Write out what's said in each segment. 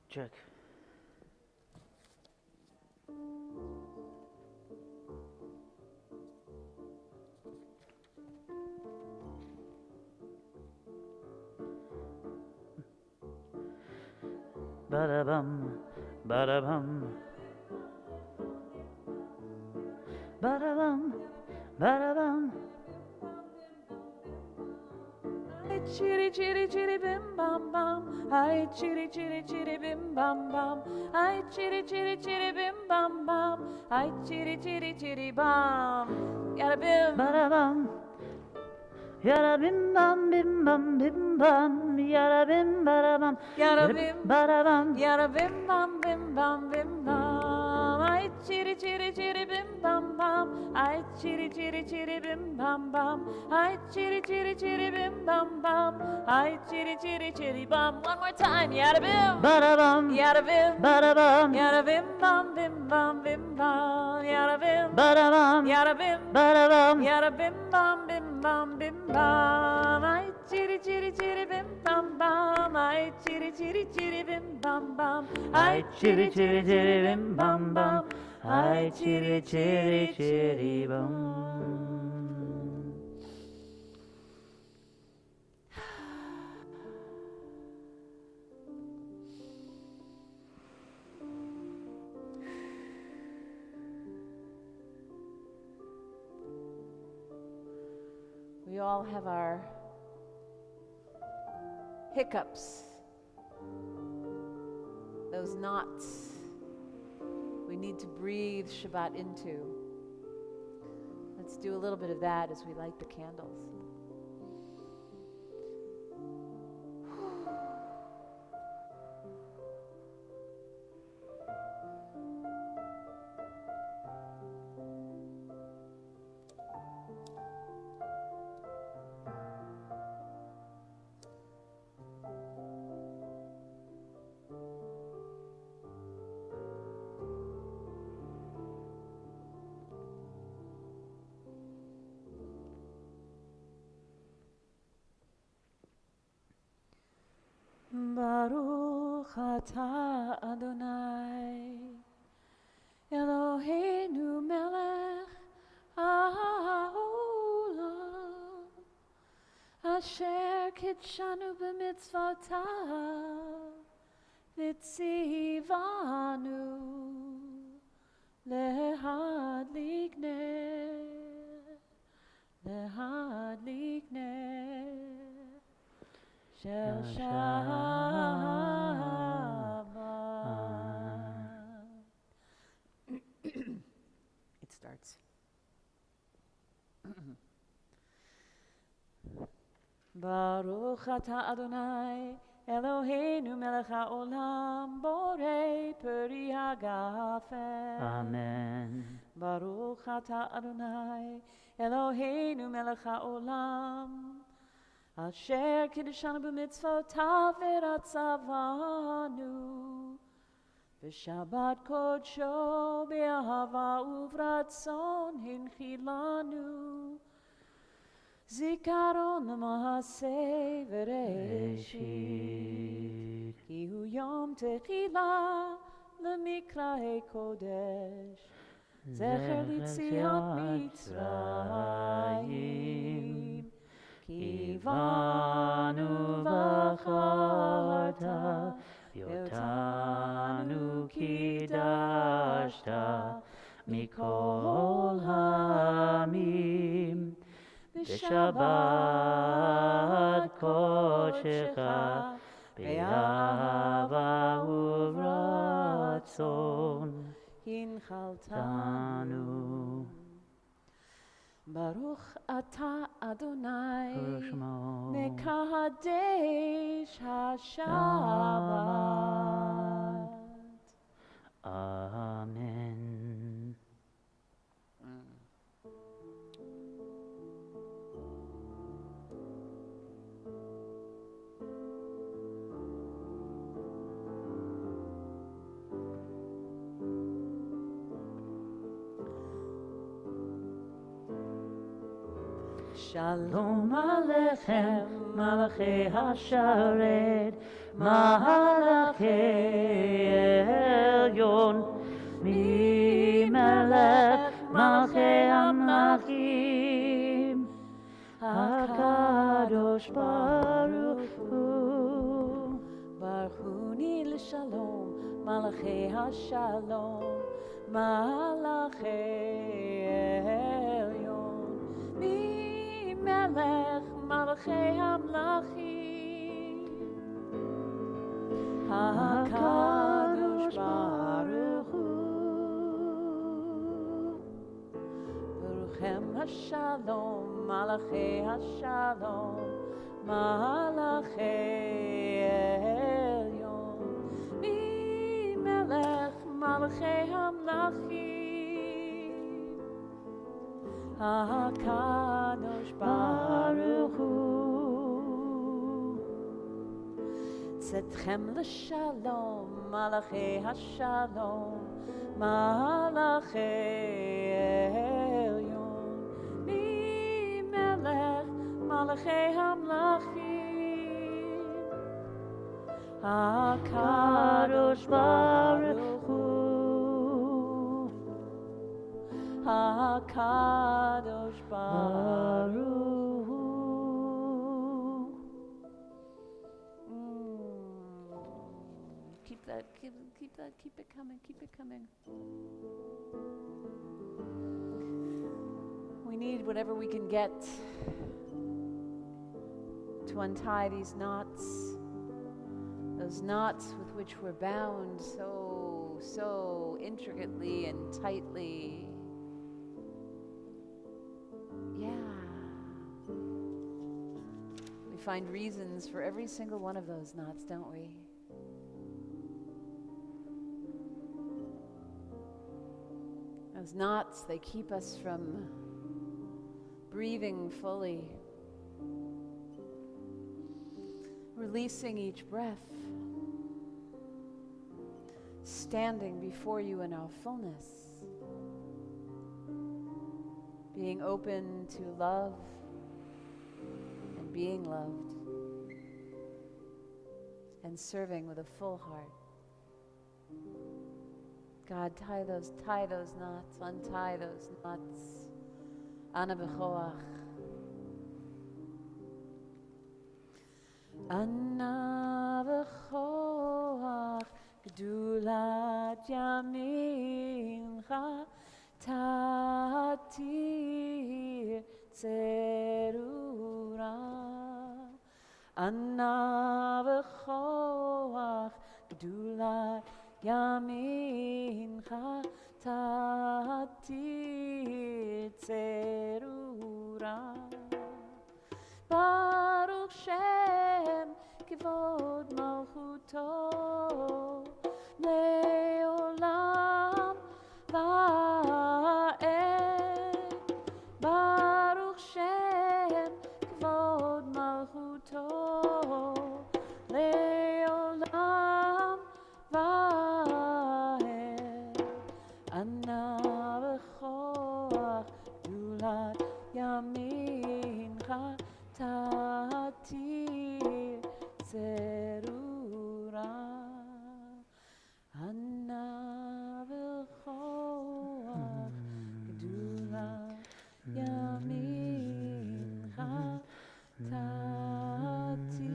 Check. Ba-da-bum, ba-da-bum. Ba-da-bum, ba-da-bum. Chitty chitty chitty bim bam bam. Hi chitty chitty chitty bim bam bam. Hi chitty chitty chitty bim bam bam. Hi chitty chitty chitty bam. Yada bim. Bada bum. Yada bim bam bim bam bim bam. Yada bim bada bum. Yada bim. Bada bum. Yada bim bam bim bam bim bam. Hi chitty chitty chitty bim bam bam. Hi chitty chitty chitty bim bam bam. Hi chitty chitty chitty bim bam bam. Hi chitty chitty chitty bam. One more time. Yada bim. Bada bum. Yada bim. Bada bum. Yada bim bam bim bam bim bam. Yada bim. Bada bum. Yada bim. Bada bum. Yada bim bam bim bam bim bam. Ay chitty chitty chitty bim bam bam. Ay chitty chitty chitty bim bam bam. Ay chitty chitty chitty bim bam bam. Ay chitty chitty chitty bum. We all have our hiccups, those knots we need to breathe Shabbat into. Let's do a little bit of that as we light the candles. Baruch atah Adonai Eloheinu melech haolam asher kitshanu b'mitzvotav v'tzivanu lehadlik ner Shel Shabbat. It starts. Baruch atah Adonai Eloheinu melech haolam borei peri hagafen. Amen. Baruch atah Adonai Eloheinu melech haolam Asher kiddushanu b'mitzvotav v'ratzavanu v'shabbat kodsho b'ahava uvratzon hinchilanu zikaron l'mahaseh v'reshit ki hu yom techila l'mikra'ei kodesh zecher l'tzion mitzrayim Kivanu v'charta Yotanu kidashta Mikol hamim B'shabbat kodshecha Be'ahava uvratzon Hinchaltanu Baruch atah Adonai Mekadesh HaShabbat. Amen. Shalom Alechem, Alechem, Malachei Hasharet, Malachei Elyon, Melech Malachei Amlachim, HaKadosh Baruch Hu. Baruchuni l'shalom, Malachei Hashalom, Malachei Elyon, Melech Malachei Amlachim, HaKadosh Baruch Hu. Baruchem Hashalom, Malachei Hashalom, Malachei Elyon, Melech Malachei Amlachim, HaKadosh Baruch Hu. Tzedchem l'shalom, Malachei Hashalom, Malachei Elyon, Melech Malachei Amlachim, HaKadosh Baruch Hu. HaKadosh Baruch Hu. Keep it coming. We need whatever we can get to untie these knots, those knots with which we're bound so intricately and tightly. We find reasons for every single one of those knots, don't we? Those knots, they keep us from breathing fully, releasing each breath, standing before you in our fullness, being open to love and being loved, and serving with a full heart. God, tie those knots, untie those knots. Ana b'choach. Ana b'choach, gdulat yamincha, tatir tzerura. Ana b'choach, gdulat Yamincha tatir tzerura. Baruch Shem kivod malchuto leolam va'ed. Baruch Shem kivod malchuto leolam va'ed. Ana b'choach dulat yamincha tatir tzerura. Ana b'choach dulat yamincha tatir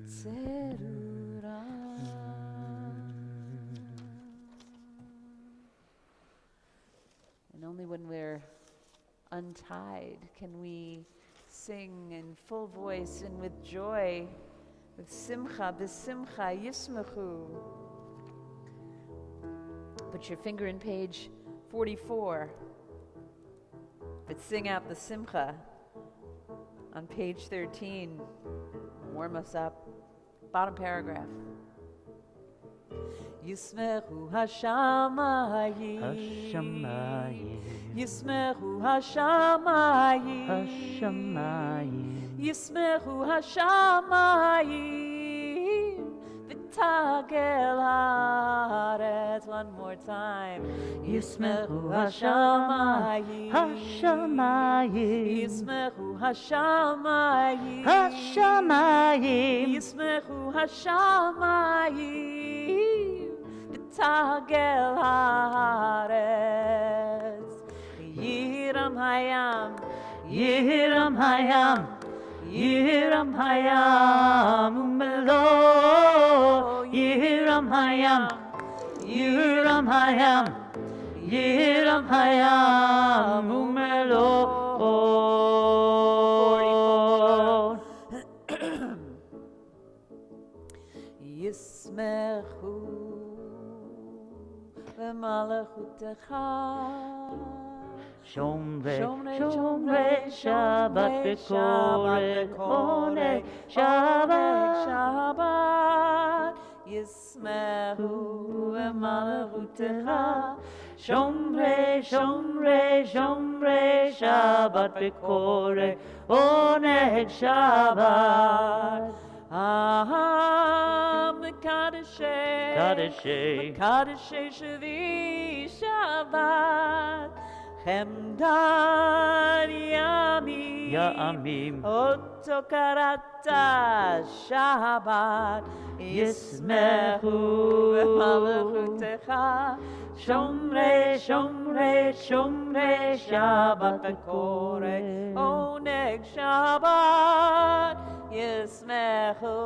tzerura. And only when we're untied can we sing in full voice and with joy, with simcha, b'simcha, yismachu. Put your finger in page 44, but sing out the simcha on page 13. Warm us up. Bottom paragraph. Yismechu hashamayim, Hashamayim, Yismechu hashamayim, Hashamayim, Yismechu hashamayim, Tagel haaretz. One more time. Yismechu hashamayim, hashamayim, Yismechu hashamayim, hashamayim, Yismechu hashamayim, Tagel haaretz. Yiram hayam, Yiram hayam, Yiram hayam, umelo. Yiram hayam, Yiram hayam, Yiram hayam, umelo. 44. Yismechu v'malachutecha. Shomre, Shomre, Shabbat Bekore, Shabbat, Shabbat, Yismechu v'malachutecha. Shomre, Shomre, Shomre, Shabbat Bekore, Oneg Shabbat. Mekadeshe, Kadeshe, Mekadeshe Shavi Shabbat, Chemdan Yamim, Ya'amim, Otokarata Shabbat, Yismechu v'malachutecha. Shomre, Shomre, Shomre, Shabbat Bekore, Oneg Shabbat, Yismechu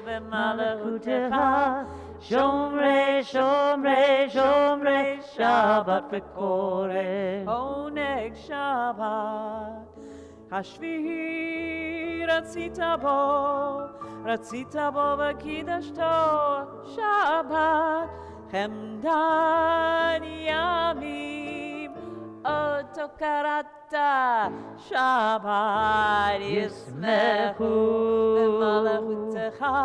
v'malachutecha. Shomre, Shomre, Shomre, Shabbat Bekore, Oneg Shabbat. Hashvihi ratzita bo v'kidashto Shabbat. Chemdan Yamim, Otokarata Shabbat, Yismechu v'malachutecha.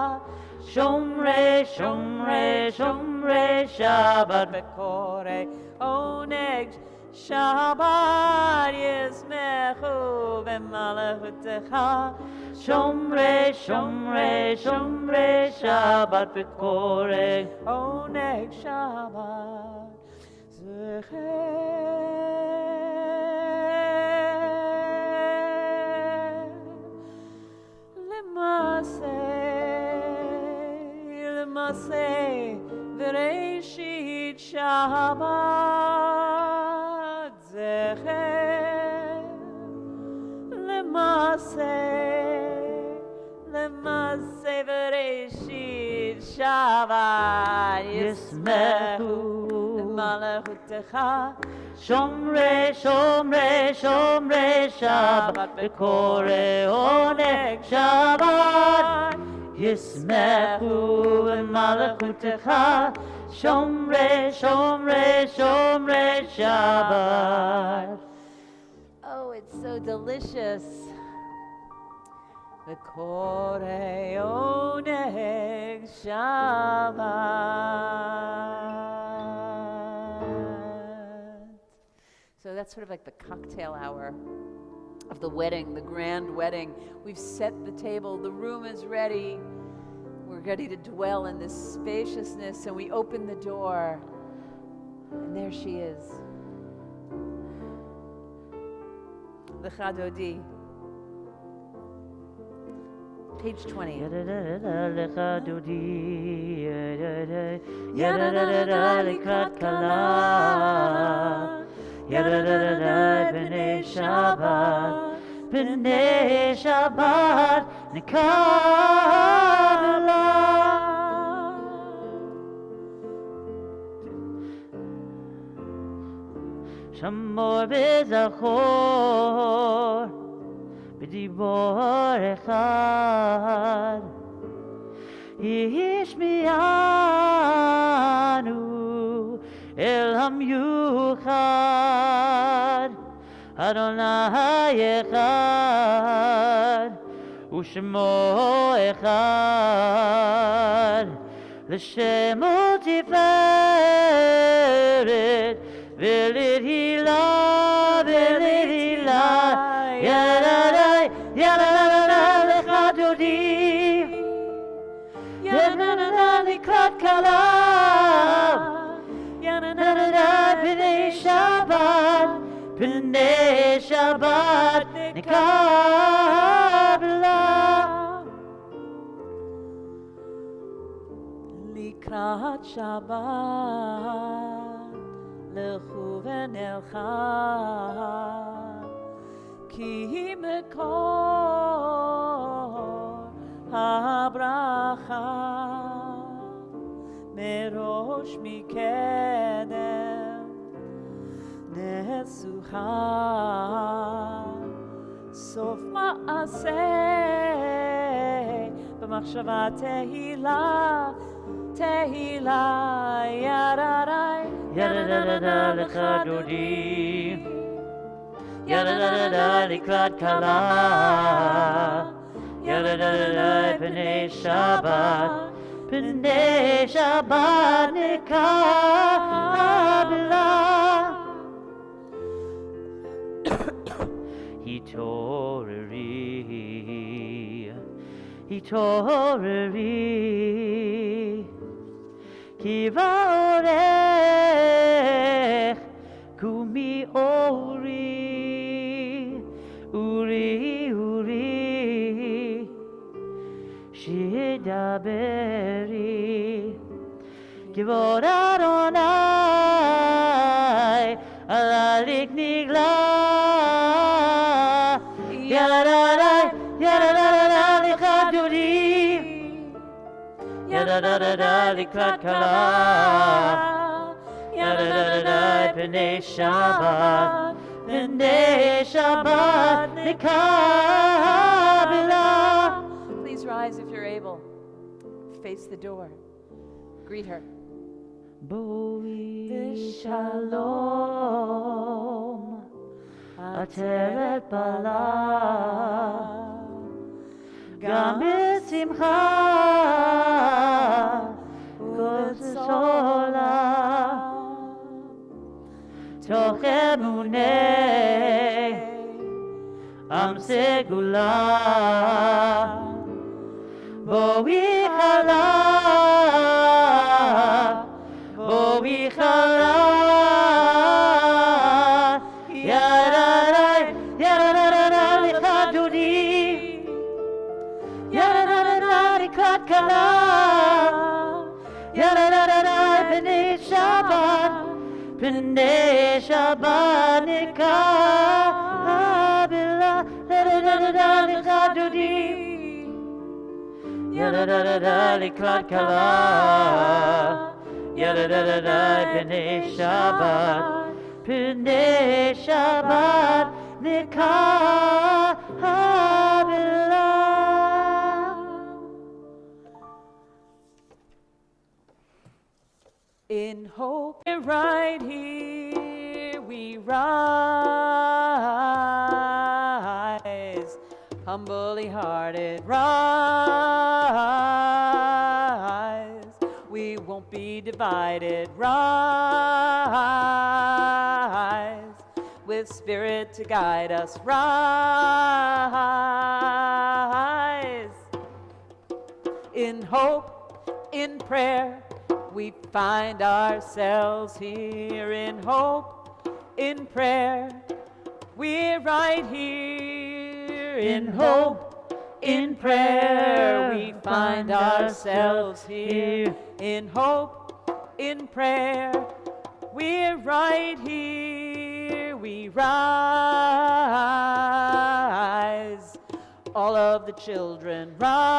Shomre, Shomre, Shomre, Shabbat Bekore, Oneg Shabbat, Yismechu v'malachutecha. Shomre, Shomre, Shomre, Shabbat Bekore, Oneg Shabbat. Zecher L'maseh V'reishit Shabbat. Zecher L'maseh V'reishit Shabbat. Yismechu v'malachutecha. Shomre, Shomre, Shomre, Shabbat Bekore, Oneg Shabbat, Yismechu v'malachutecha. Shomre, Shomre, Shomre, Shabbat. Oh, it's so delicious. Bekore Oneg Shabbat. So that's sort of like the cocktail hour of the wedding, the grand wedding. We've set the table, the room is ready. We're ready to dwell in this spaciousness, and we open the door, and there she is. The Chadodi. Page 20. Lecha dodi, likrat kala, b'nei Shabbat, b'nei Shabbat, nikala. Shamor v'zachor, b'dibor echad, yishmianu el hamyuchad, Adonai echad, u'shemo echad, l'shemo tiferet, v'lit hilah, yadadai, yadadai, lecha dodi, yadadai, likra P'nei Shabbat nikabla. Likrat Shabbat lechu v'nelcha ki mekor habracha merosh mikedem nesucha sof ma'aseh b'machshava tehila yararai Yadadadada likrat dodi. Yadadadada likrat kala. Yadadadada p'nei Shabbat. P'nei Shabbat nikabla. Hitoreri, Kiva orech, Kumi uri, Shidaberi, Kivod Adonai, Alalik nigla, Yadadadai, Yadadadada likrat dodi. Yadadadada likrat kala. Yadadadada p'nei Shabbat nikabla. Please rise if you're able. Face the door. Greet her. Boi shalom, ateret bala, gam b'simcha, kosola, toch emunei, am segula, boi chala. Boi chala, yadadadai, yadadadada likrat dodi. Yadadadada likrat kala. Yadadadada p'nei Shabbat nikabla. Yadadadada likrat dodi. Yadadadada likrat kala. Yadadadada p'nei Shabbat nikabla. In hope, right here we rise, humbly hearted rise. We won't be divided, rise, with spirit to guide us, rise. In hope, in prayer, we find ourselves here. In hope, in prayer, we're right here. In hope, in prayer, we find ourselves here. In hope, in prayer, we're right here. We rise, all of the children rise.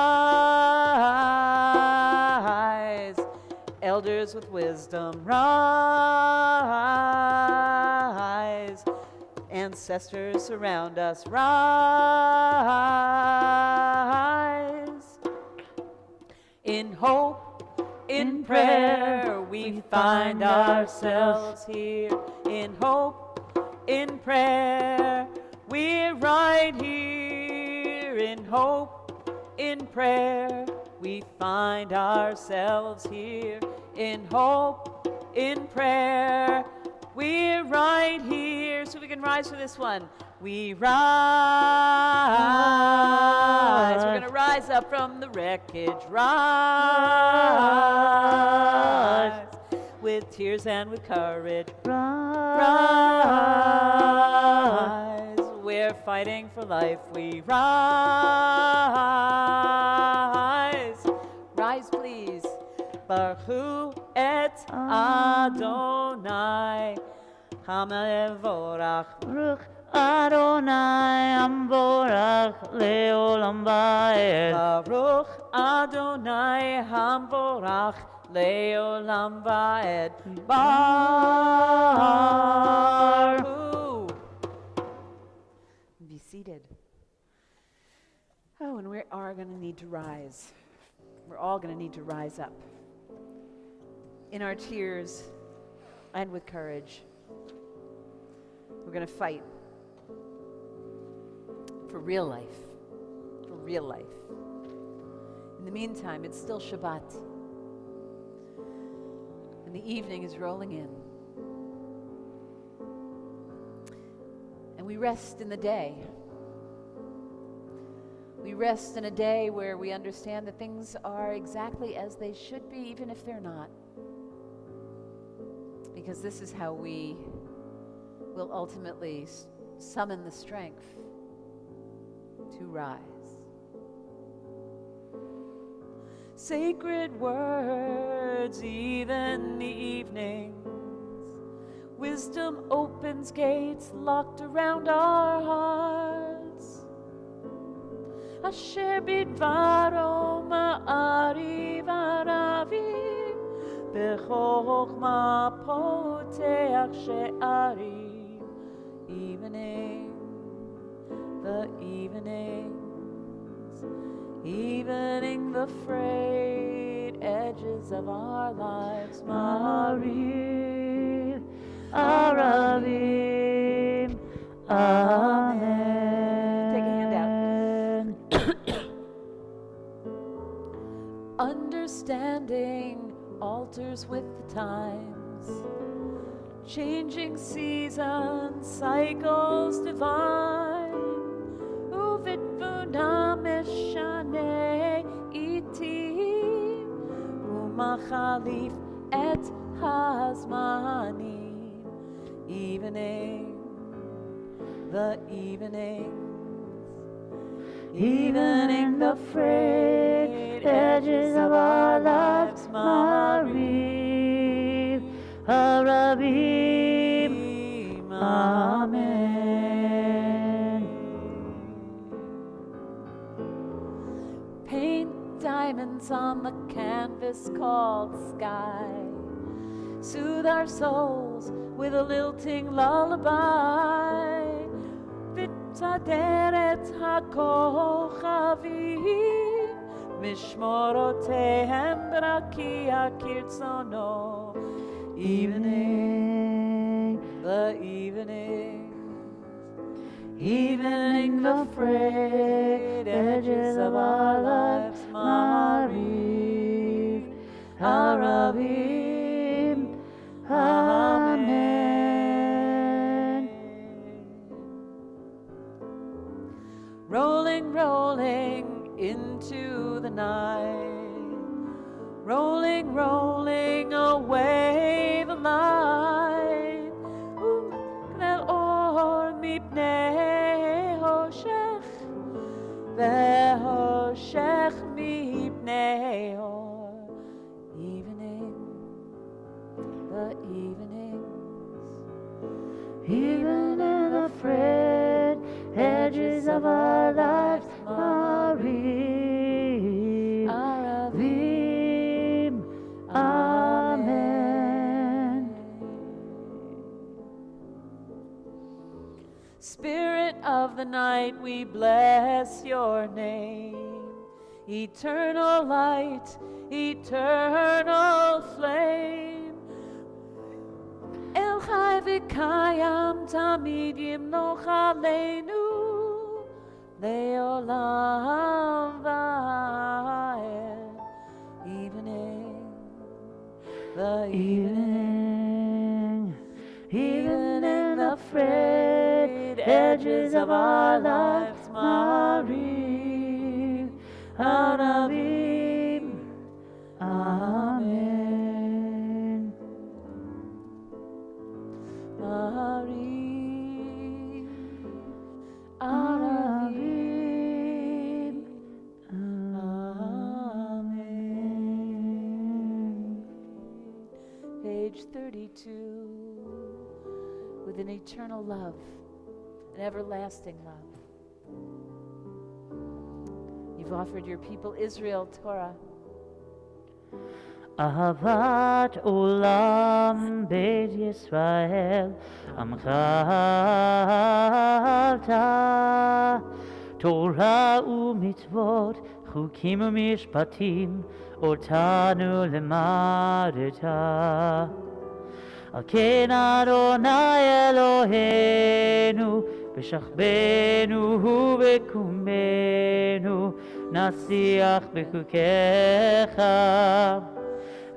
Elders with wisdom rise. Ancestors surround us, rise. In hope, in prayer, we find ourselves here. In hope, in prayer, we're right here. In hope, in prayer, we find ourselves here. In hope, in prayer, we're right here. So we can rise for this one. We rise. We're going to rise up from the wreckage. Rise. With tears and with courage. Rise. fighting for life, we rise. Rise, please. Baruch et Adonai Hamevorach. Baruch Adonai Amvorach Leolam Vaed. Baruch Adonai Hamvorach Leolam Vaed. Baruch. Be seated. Oh, and we are going to need to rise. We're all going to need to rise up in our tears and with courage. We're going to fight for real life. For real life. In the meantime, it's still Shabbat. And the evening is rolling in. And we rest in the day. We rest in a day where we understand that things are exactly as they should be, even if they're not. Because this is how we will ultimately summon the strength to rise. Sacred words, even the evenings. Wisdom opens gates locked around our hearts. Asher bidvaro ma'ariv aravim b'chochma poteach she'arim. Evening, the evenings, evening the frayed edges of our lives. Ma'ariv Aravim Amen. Take a hand out. Understanding alters with the times, changing seasons, cycles divine. Uvitbuna meshane itim, umachalif et hazmanim. Evening, the evenings, evening the frayed edges of our lives. Ma'ariv Aravim Amen. Paint diamonds on the canvas called sky. Soothe our souls with a lilting lullaby. V'taderet hakochavim mishmorotehem b'rakia kirtzono. Evening, the evenings, evening the frayed edges of our lives. Ma'ariv Aravim Amen. Rolling, rolling into the night, rolling, rolling away the light. Knel or mipnei hoshech, vehoshech mipnei or. The evenings, even in the frayed edges of our lives. Ma'ariv Aravim Amen. Spirit of the night, we bless your name. Eternal light, eternal flame. El Chai v'Kayam tamid yimloch aleinu leolam va'ed. Evening, the evening, evening the frayed edges of our lives. Ma'ariv Aravim Amen. Ma'ariv with an eternal love, an everlasting love. You've offered your people Israel Torah. אהבת עולם בית ישראל עמך אהבת תורה ומצוות חוקים ומשפטים אותנו למדת על כן אדוני אלוהינו בשכבנו ובקומנו נשיח בחוקיך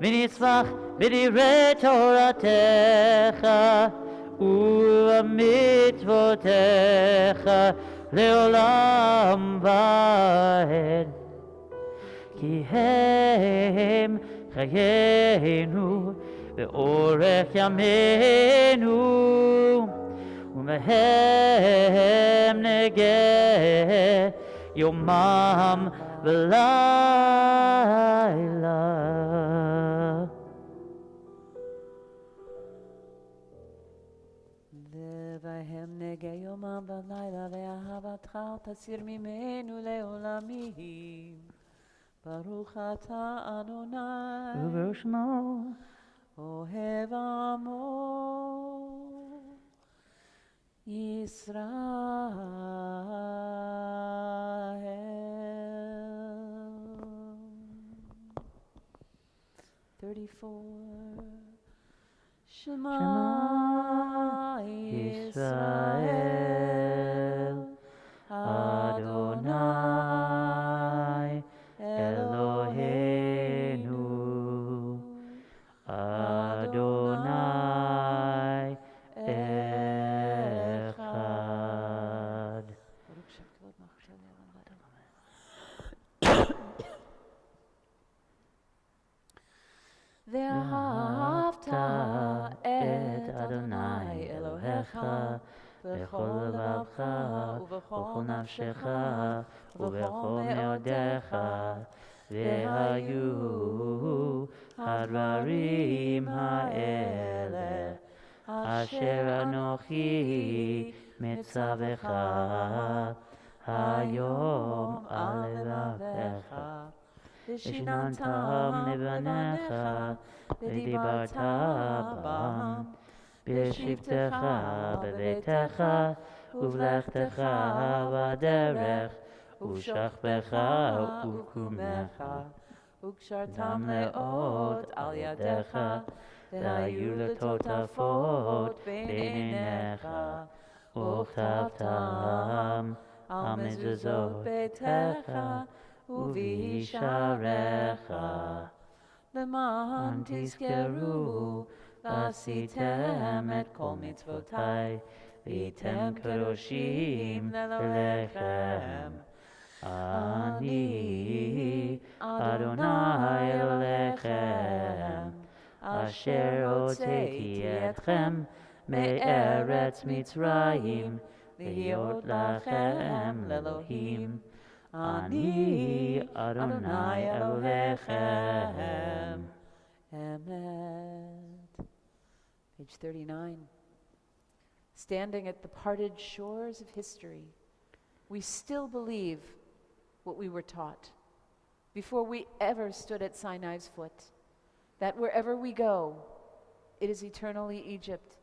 ונשמח בדברי תורתך ובמצוותיך לעולם ועד כי הם חיינו ואורך ימינו ומהם נגה יומם ולילה. ובהם נגה יומם ולילה ואהבתך תסיר ממנו לעולמים. ברוך אתה אדוני וברוך שמו אוהב עמו ישראל. 34 שמע ישראל אדוני אלוהינו אדוני אחד. ואהבת את אדוני אלוהיך בכל לבבך ובכל נפשך ובכל מאודיך והיו הדברים האלה אשר אנוכי מצווך היום על לבבך ושיננתם לבניך ודיברת בם בשבתך בביתך ובלכתך בדרך ובשכבך ובקומך וקשרתם לאות על ידיך והיו לטוטפות בין עיניך וכתבתם על מזוזות ביתך ובישעריך למען תזכרו ועשיתם את כל מצוותיי והייתם קדושים ללכם. אני אדוני אלוהיכם אשר הוצאתי אתכם מארץ מצרים להיות לכם לאלוהים. אני אדוני אלוהיכם. Amen. Page 39. Standing at the parted shores of history, we still believe what we were taught before we ever stood at Sinai's foot, that wherever we go, it is eternally Egypt,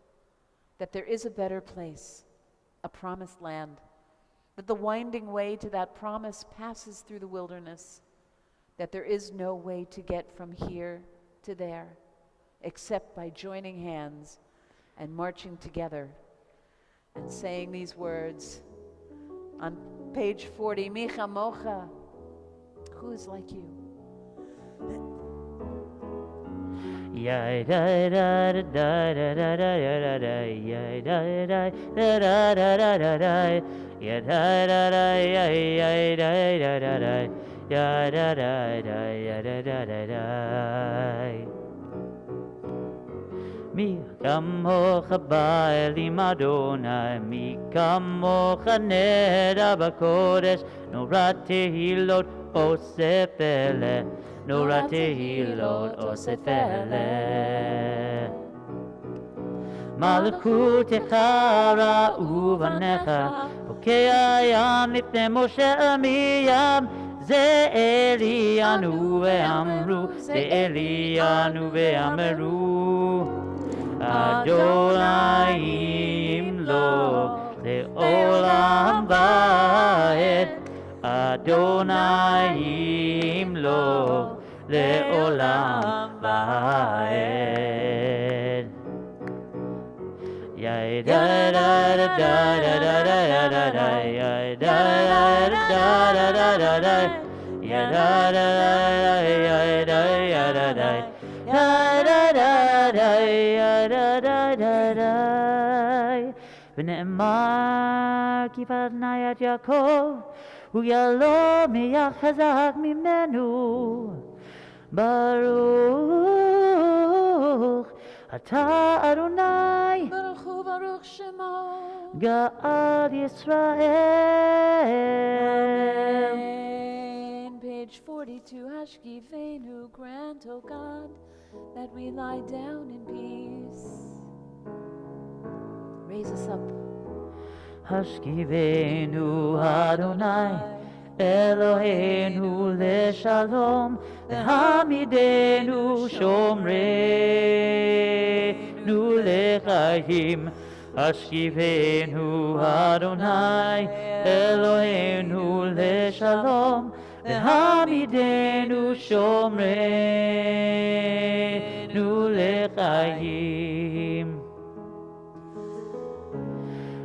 that there is a better place, a promised land, that the winding way to that promise passes through the wilderness, that there is no way to get from here to there except by joining hands and marching together and saying these words on page 40, Micha Mocha, who is like you? מי כמוך באלים אדוני, מי כמוך נדע בקודש, נורא תהילות אוסף אלה, נורא תהילות אוסף אלה. מלכותך ראו בניך, בוקע ים לפני משה מים, זה אלינו ואמרו, זה אלינו ואמרו, אדוני ימלוך לעולם ועד, אדוני ימלוך לעולם ועד. Ya da da da da da da da da da, ya da da da da da da da, ya da da ya da ya da da, ya da da da ya da da da da. ונאמר כי פנה את יעקב ויעלו מיד חזק ממנו, ברוך אתה אדוני ברוך הוא ברוך שמו גאל ישראל. Amen. Page 42. Hashkivenu, grant, O God, that we lie down in peace. Raise us up. השכיבנו אדוני אלוהינו לשלום, והעמידנו שומרנו לחיים. השכיבנו אדוני אלוהינו לשלום, והעמידנו שומרנו לחיים.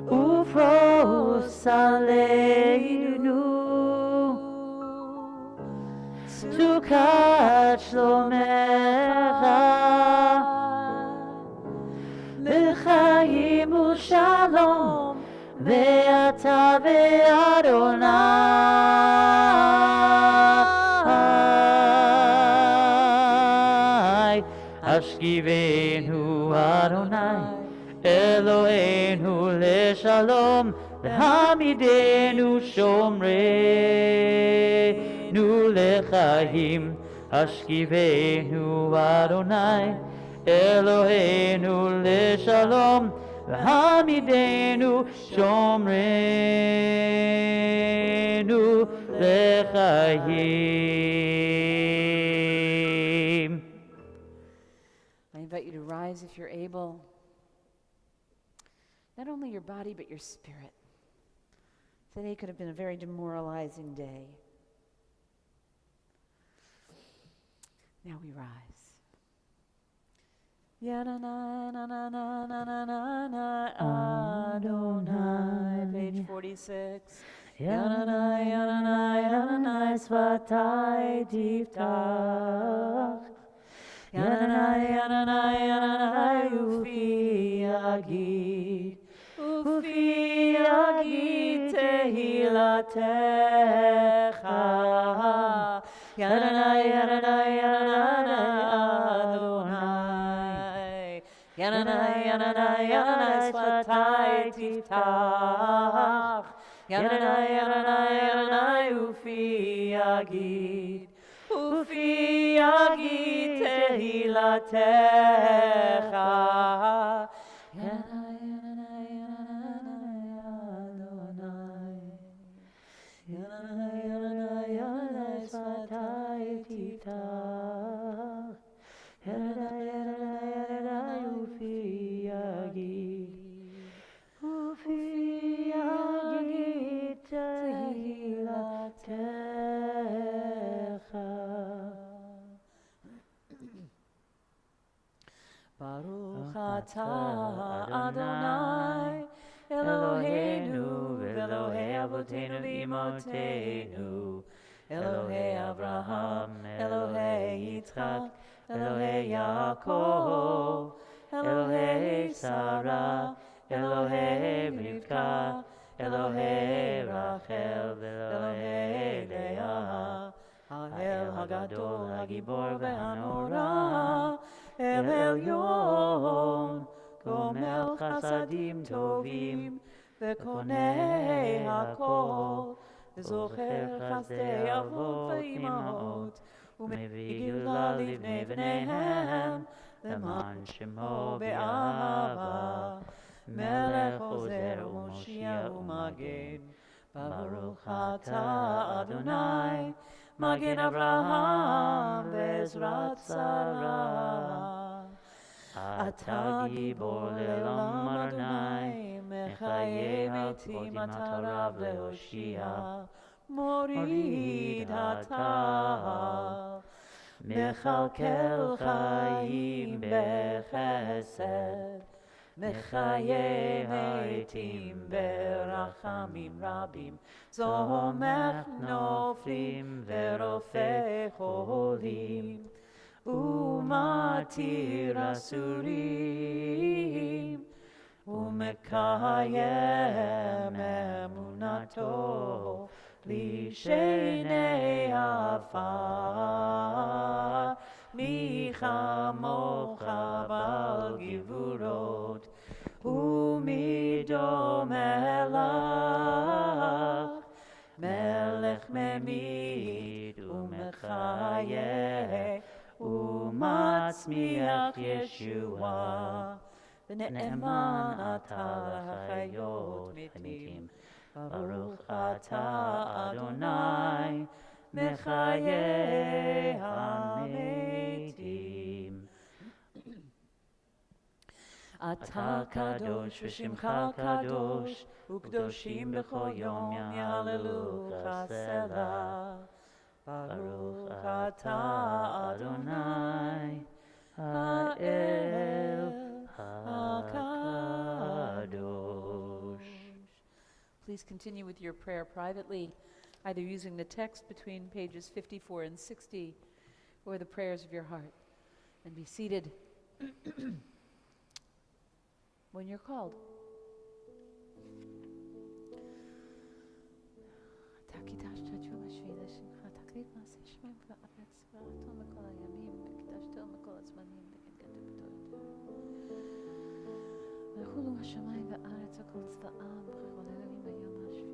ופרוס עלינו סוכת שלומך, בחיים ושלום, ואתה ואדוני. השכיבנו אדוני אלוהינו לשלום, והעמידנו שומרנו לחיים. השכיבנו אדוני אלוהינו לשלום, והעמידנו שומרנו לחיים. I invite you to rise if you're able. Not only your body, but your spirit. Today could have been a very demoralizing day. Now we rise. Adonai, page 46. Adonai, Adonai, Adonai, Svatai Tiftach. Adonai, Adonai, Adonai, Ufi Yagid. Ufi Yagid Tehilatecha. Adonai, Adonai, Adonai, Adonai. Adonai, Adonai, Adonai, Svatai Tiftach. Adonai, Adonai, Adonai, Ufi Yagid. Ufi Yagid Tehilatecha. Adonai, Adonai, Adonai, Adonai. Adonai, Adonai, Svatai Tiftach. Adonai, Adonai, Adonai, Ufi Yagid. Ufi Yagid Tehilatecha. Baruch atah Adonai Eloheinu v'Elohei Avoteinu v'Imotenu, Elohei Avraham, Elohei Yitzchak, Elohei Yaakov, Elohei Sarah, Elohei Rivka, Elohei Rachel, Elohei Leah, Ha'el Hagadol, Hagibor v'Hanora, El Elyon, Gomel Chasadim Tovim, וקונה הכל, וזוכר חסדי אבות ואימהות, ומביא גאולה לבני בניהם, למען שמו באהבה, מלך עוזר ומושיע ומגן. ברוך אתה אדוני, מגן אברהם בעזרת שרה. אתה גיבור לעולם אדוני, מחיי מתים אתה רב להושיע. מוריד אתה, מכלכל חיים בחסד, מחיי מתים ברחמים רבים. זומך נופלים ורופא חולים, ומתיר אסורים, ומקיים אמונתו לשני עפר. מי כמוך בעל גבורות, ומי דומה לך, מלך ממית ומחיה ומצמיח ישועה. ונאמן אתה לחיות מתים, ברוך אתה אדוני, מחיי המתים. אתה קדוש ושמך קדוש, וקדושים בכל יום יהללוך סלה. ברוך אתה אדוני, האל הקדוש. Please continue with your prayer privately, either using the text between pages 54 and 60 or the prayers of your heart. And be seated when you're called. ויחולו השמיים והארץ וכל צבאם בכל הימים ביום השביעי.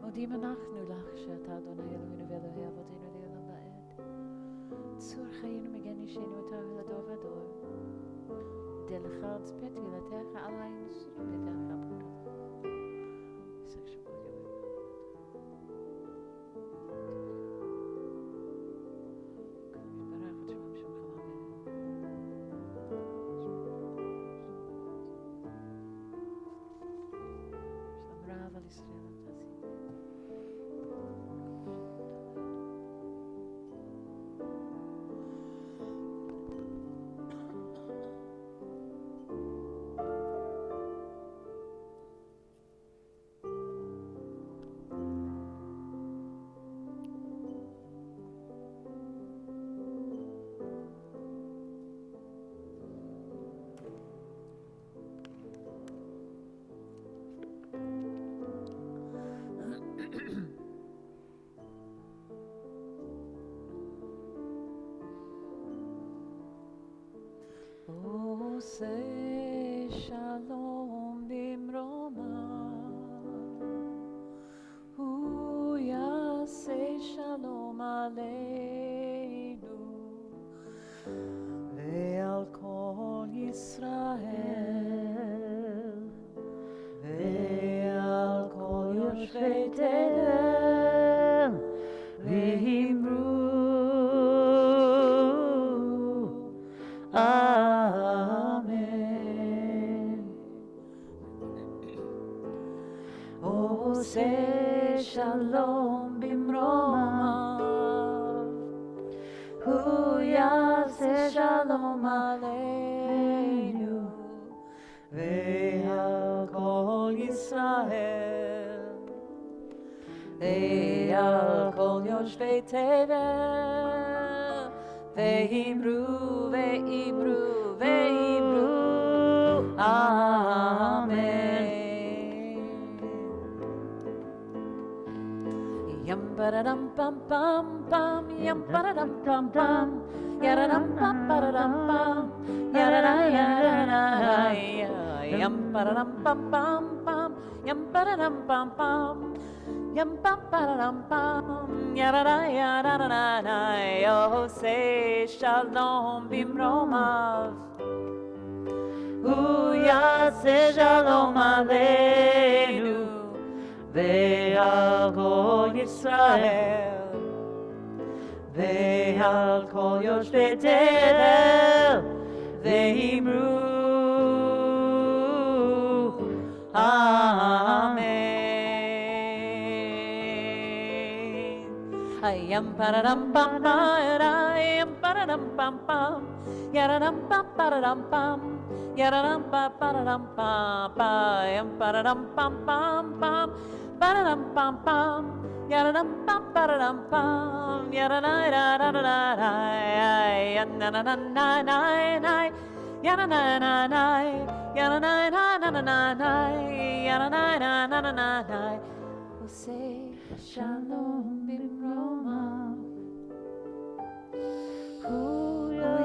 מודים אנחנו לך שאתה אדוני אלוהינו ואלוהי אבותינו לעולם ועד. צור חיינו מגן אישנו אתה לדור ודור. דלך על צפת תהילתך עלינו סרבתך הפורתך. עושה שלום במרומה, הוא יעשה שלום עלינו ועל כל ישראל ועל כל יושבי תבל, ואמרו עושה שלום במרומה, הוא יעשה שלום עלינו ועל כל ישראל ועל כל yoshvei tevel, ve'imru, ve'imru, ve'imru, Amen. Yum ba-da-dum bum bum bum, yum ba-da-dum bum bum, ya-da-dum bum ba-da-dum bum, ya-da-da-ya-da-da-da, yum ba-da-dum bum bum bum, yum ba-da-dum bum bum, yum bum ba-da-dum bum, ya-da-da-ya-da-da-da, oh say shalom bimromav, yaseh shalom aleinu. Ve'al kol Yisrael, ve'al kol yoshvei tevel, ve'imru, Amen. Ayam paradam pam pam, ayam paradam pam pam, yaradam pam paradam pam, yaradam pam paradam pam, ayam paradam pam pam pam. Ba-da-dum pam pam, ya-da-dum pam ba-da-dum pam, ya-da-da-da-da-da-da, ya-na-na-na-na-na-na, ya-na-na-na-na, ya-na-na-na-na-na-na, ya-na-na-na-na-na-na. We'll say shalom bimroma,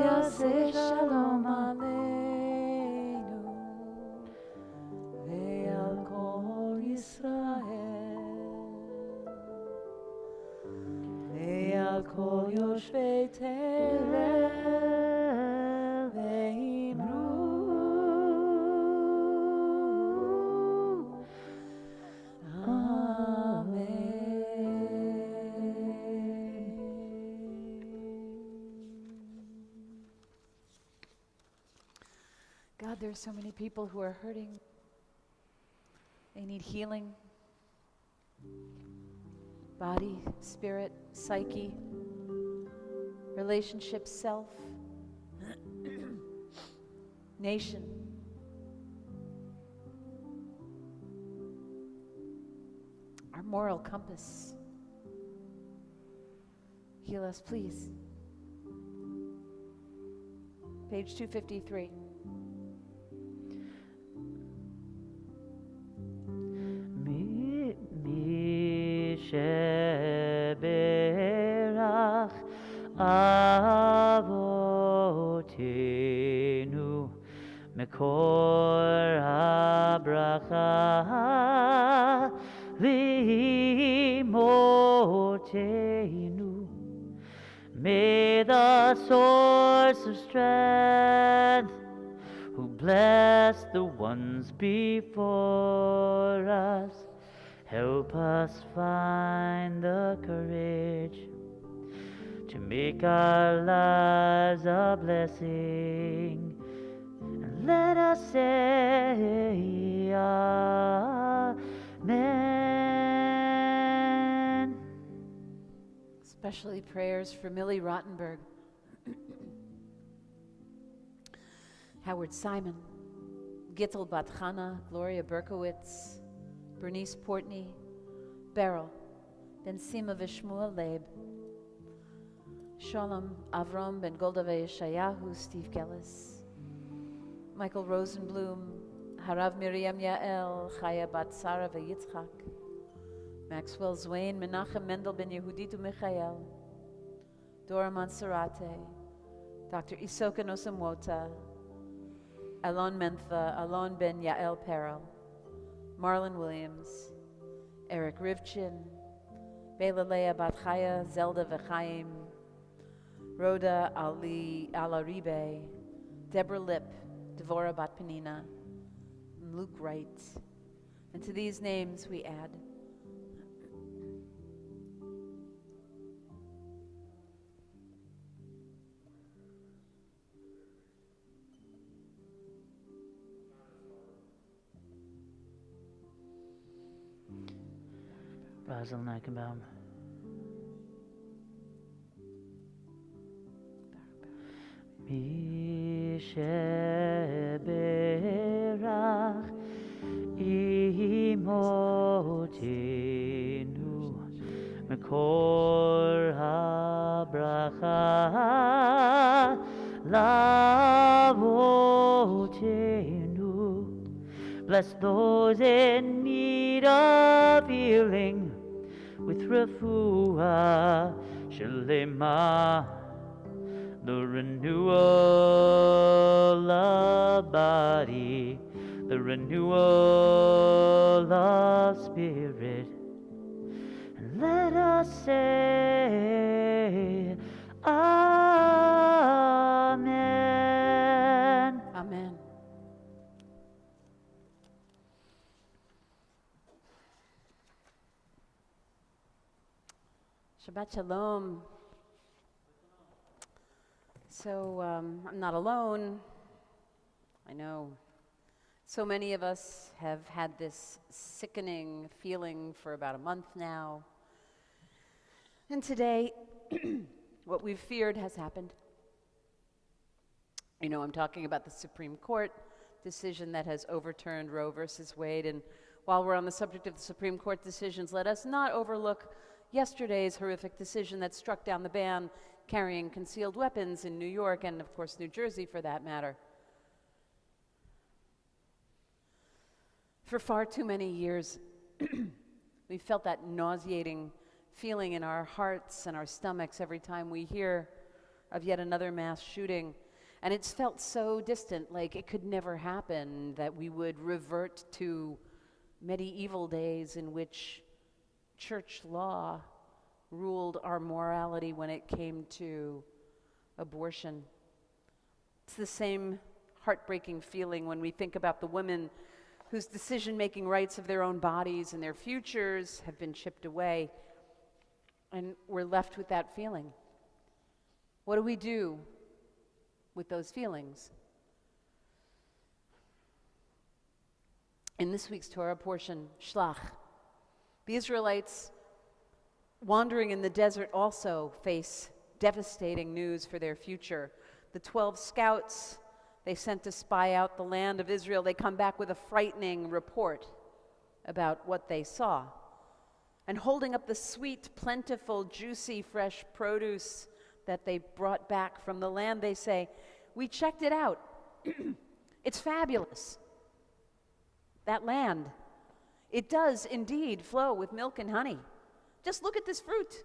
yaseh shalom aleinu, ve'al kol Yisrael. Ve'al kol yoshvei tevel, ve'imru, Amen. God, there are so many people who are hurting. They need healing. Body, spirit, psyche, relationship, self, nation. Our moral compass. Heal us, please. Page 253. Sheberach avotenu mekor habracha v'imotenu. May the source of strength, who blessed the ones before us, help us find the courage to make our lives a blessing. And let us say Amen. Especially prayers for Millie Rottenberg, Howard Simon, Gittel Bat Chana, Gloria Berkowitz, Bernice Portney, Beryl, Ben Sima Vishmuel Leib, Shalom Avram Ben Golda Yeshayahu, Steve Gellis, Michael Rosenblum, Harav Miriam Yael, Chaya Bat Sarah Yitzchak, Maxwell Zwain, Menachem Mendel Ben Yehuditu Michael, Dora Monserrate, Dr. Isoka Nosamwota, Alon Mentha, Alon Ben Yael Perel, Marlon Williams, Eric Rivchin, Bela Leah Bat Chaya, Zelda V'chaim, Rhoda Ali Alaribe, Deborah Lip, Devorah Bat Penina, and Luke Wright. And to these names we add Basil Neckenbaum, Misheberach imotenu Mekol habracha lavotenu. Bless those in need of healing with refuah shelema, the renewal of body, the renewal of spirit. And let us say, Amen. Amen. Shabbat Shalom. So I'm not alone. I know so many of us have had this sickening feeling for about a month now. And today, what we've feared has happened. You know, I'm talking about the Supreme Court decision that has overturned Roe versus Wade. And while we're on the subject of the Supreme Court decisions, let us not overlook yesterday's horrific decision that struck down the ban carrying concealed weapons in New York and, of course, New Jersey for that matter. For far too many years, we felt that nauseating feeling in our hearts and our stomachs every time we hear of yet another mass shooting. And it's felt so distant, like it could never happen, that we would revert to medieval days in which church law ruled our morality when it came to abortion. It's the same heartbreaking feeling when we think about the women whose decision-making rights of their own bodies and their futures have been chipped away, and we're left with that feeling. What do we do with those feelings? In this week's Torah portion, Shlach, the Israelites wandering in the desert also face devastating news for their future. The 12 scouts they sent to spy out the land of Israel, they come back with a frightening report about what they saw. And holding up the sweet, plentiful, juicy, fresh produce that they brought back from the land, they say, "We checked it out. It's fabulous. That land, it does indeed flow with milk and honey. Just look at this fruit."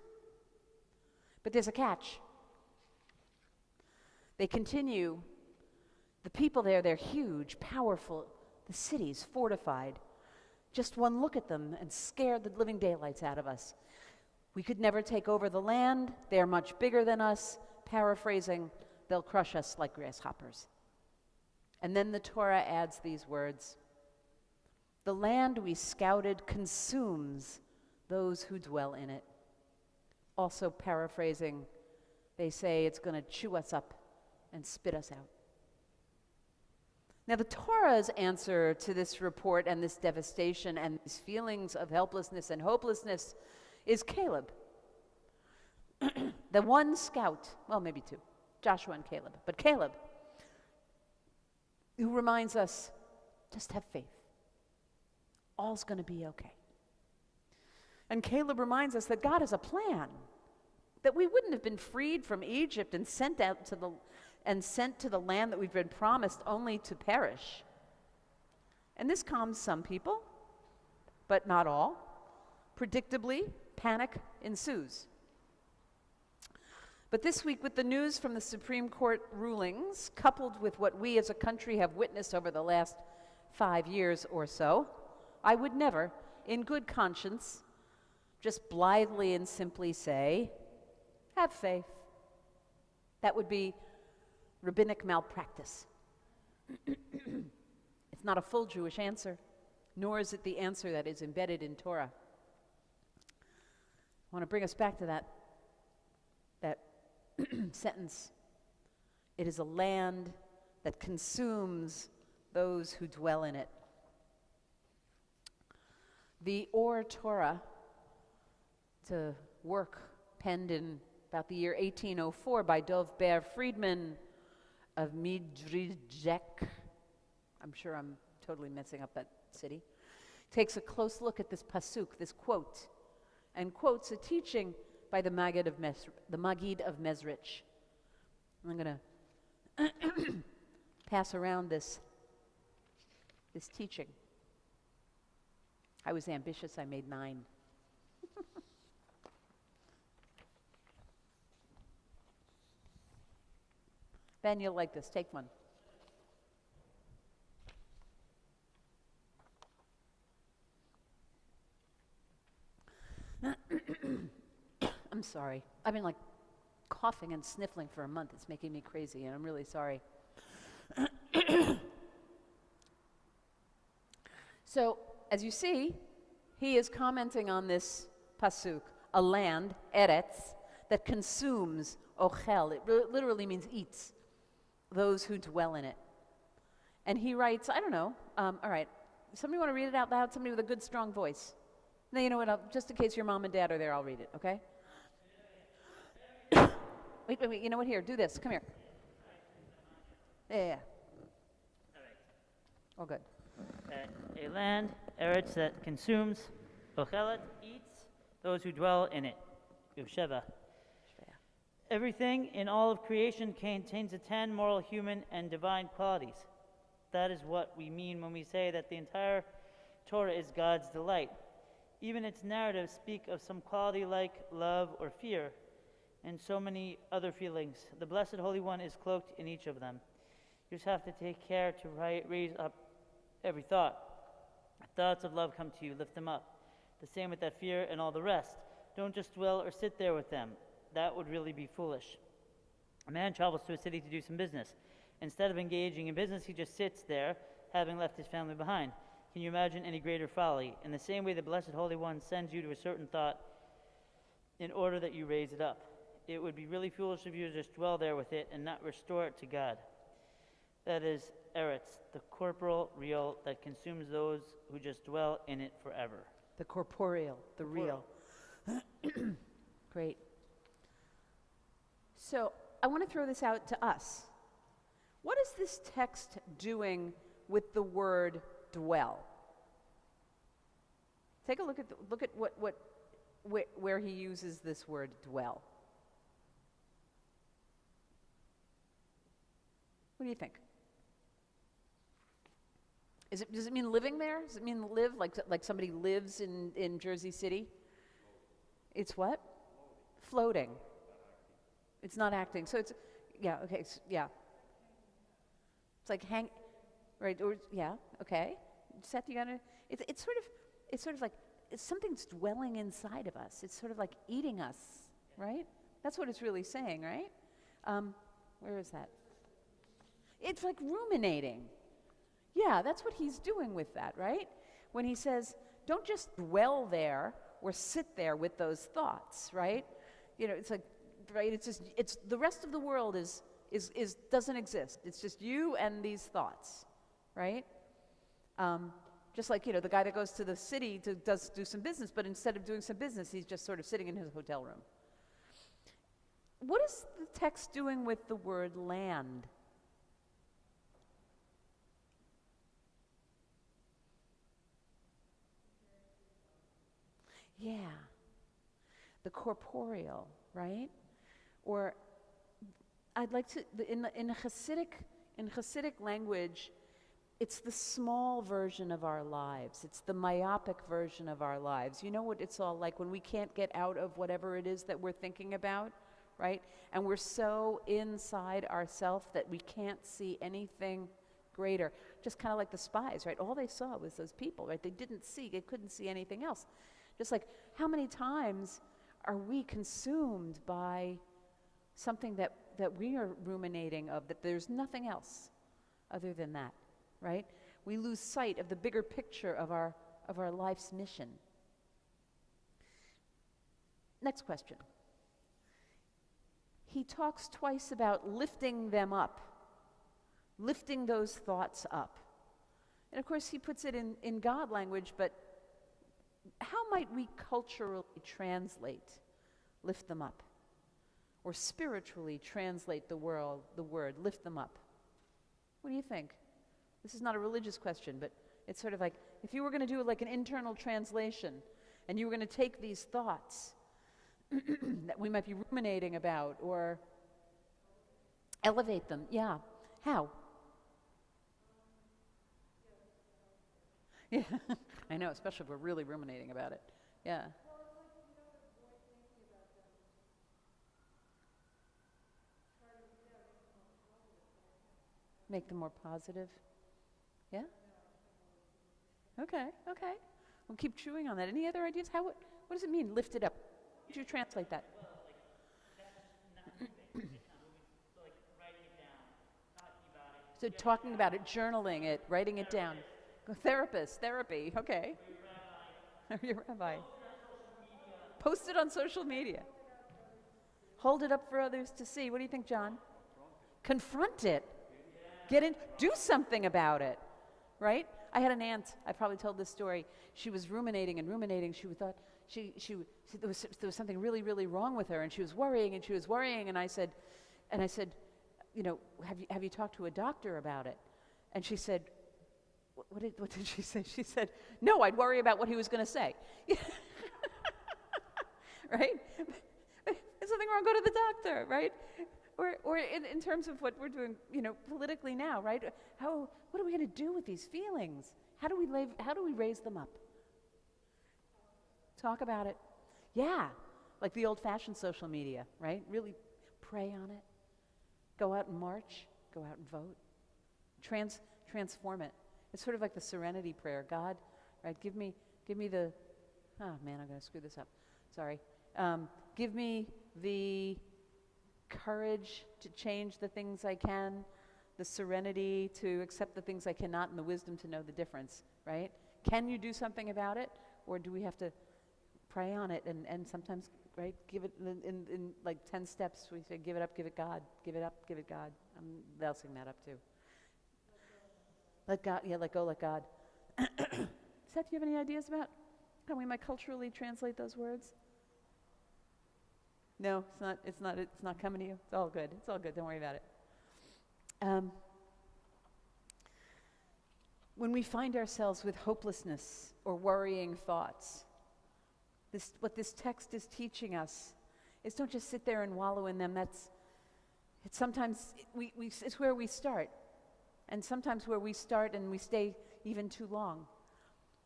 But there's a catch. They continue. The people there, they're huge, powerful. The city's fortified. Just one look at them and scared the living daylights out of us. We could never take over the land. They're much bigger than us. Paraphrasing, they'll crush us like grasshoppers. And then the Torah adds these words: "The land we scouted consumes those who dwell in it." Also paraphrasing, they say it's going to chew us up and spit us out. Now, the Torah's answer to this report and this devastation and these feelings of helplessness and hopelessness is Caleb. The one scout, well, maybe two, Joshua and Caleb, but Caleb, who reminds us, just have faith. All's going to be okay. And Caleb reminds us that God has a plan, that we wouldn't have been freed from Egypt and sent to the land that we've been promised only to perish. And this calms some people, but not all. Predictably, panic ensues. But this week, with the news from the Supreme Court rulings, coupled with what we as a country have witnessed over the last 5 years or so, I would never, in good conscience, just blithely and simply say, have faith. That would be rabbinic malpractice. It's not a full Jewish answer, nor is it the answer that is embedded in Torah. I want to bring us back to that sentence. It is a land that consumes those who dwell in it. The Or Torah, it's a work penned in about the year 1804 by Dov Ber Friedman of Midrijek. I'm sure I'm totally messing up that city. Takes a close look at this pasuk, this quote, and quotes a teaching by the Maggid of Mezrich. I'm going to pass around this teaching. I was ambitious, I made 9. Ben, you'll like this. Take one. I'm sorry. I've been like coughing and sniffling for a month. It's making me crazy, and I'm really sorry. So, as you see, he is commenting on this pasuk, a land, eretz, that consumes, ochel. It literally means eats, those who dwell in it. And he writes, I don't know, all right, somebody want to read it out loud? Somebody with a good, strong voice. No, you know what, just in case your mom and dad are there, I'll read it, okay? Wait, you know what, here, do this, come here. Yeah. All good. A land, eretz, that consumes, ochelet, eats, those who dwell in it. Sheva. Everything in all of creation contains the 10 moral, human, and divine qualities. That is what we mean when we say that the entire Torah is God's delight. Even its narratives speak of some quality like love or fear, and so many other feelings. The Blessed Holy One is cloaked in each of them. You just have to take care to raise up every thought. Thoughts of love come to you, lift them up. The same with that fear and all the rest. Don't just dwell or sit there with them. That would really be foolish. A man travels to a city to do some business. Instead of engaging in business, he just sits there, having left his family behind. Can you imagine any greater folly? In the same way, the Blessed Holy One sends you to a certain thought in order that you raise it up. It would be really foolish of you to just dwell there with it and not restore it to God. That is eretz, the corporal real that consumes those who just dwell in it forever. The corporeal, the real. Great. So I want to throw this out to us. What is this text doing with the word dwell? Take a look at where he uses this word dwell. What do you think? Does it mean living there? Does it mean live, like somebody lives in Jersey City? It's what? Floating. It's not acting. So it's, yeah, okay, yeah. It's like right, or, yeah, okay. Seth, you gotta, it's sort of like, something's dwelling inside of us. It's sort of like eating us, right? That's what it's really saying, right? Where is that? It's like ruminating. Yeah, that's what he's doing with that, right? When he says, don't just dwell there or sit there with those thoughts, right? You know, it's like, right, it's the rest of the world is doesn't exist. It's just you and these thoughts, right? Just like, you know, the guy that goes to the city to do some business, but instead of doing some business, he's just sort of sitting in his hotel room. What is the text doing with the word land? Yeah, the corporeal, right? Or I'd like to, in Hasidic language, it's the small version of our lives. It's the myopic version of our lives. You know what it's all like when we can't get out of whatever it is that we're thinking about, right? And we're so inside ourselves that we can't see anything greater. Just kind of like the spies, right? All they saw was those people, right? They couldn't see anything else. Just like, how many times are we consumed by something that we are ruminating of, that there's nothing else other than that, right? We lose sight of the bigger picture of our life's mission. Next question. He talks twice about lifting them up, lifting those thoughts up. And of course, he puts it in God language, but how might we culturally translate lift them up? Or spiritually translate the word lift them up? What do you think? This is not a religious question, but it's sort of like, if you were going to do like an internal translation, And you were going to take these thoughts that we might be ruminating about or elevate them. Yeah. How? Yeah, I know, especially if we're really ruminating about it. Yeah. Make them more positive. Yeah? Okay. We'll keep chewing on that. Any other ideas? What does it mean, lift it up? How would you translate that? So talking about it, journaling it, writing it down. Therapy, okay. Your rabbi. Post it on social media. Hold it up for others to see. What do you think, John? Confront it. Get in, do something about it, right? I had an aunt, I probably told this story. She was ruminating. She thought there was something really, really wrong with her, and she was worrying, and I said, you know, have you talked to a doctor about it? And she said, what did she say? She said, no, I'd worry about what he was going to say. Right? There's something wrong, go to the doctor, right? Or in terms of what we're doing, you know, politically now, right? What are we going to do with these feelings? How do we raise them up? Talk about it. Yeah, like the old-fashioned social media, right? Really pray on it. Go out and march. Go out and vote. Transform it. It's sort of like the serenity prayer. God, right? Give me the. Oh man, I'm going to screw this up. Sorry. Give me the courage to change the things I can, the serenity to accept the things I cannot, and the wisdom to know the difference, right? Can you do something about it, or do we have to pray on it and sometimes, right, give it in like 10 steps, we say give it up, give it God, give it up, give it God. They'll sing that up too. Let God, let go, let God. Seth, do you have any ideas about how we might culturally translate those words? No, it's not coming to you. It's all good. Don't worry about it. When we find ourselves with hopelessness or worrying thoughts, what this text is teaching us is don't just sit there and wallow in them. Sometimes it's where we start, and sometimes where we start and we stay even too long.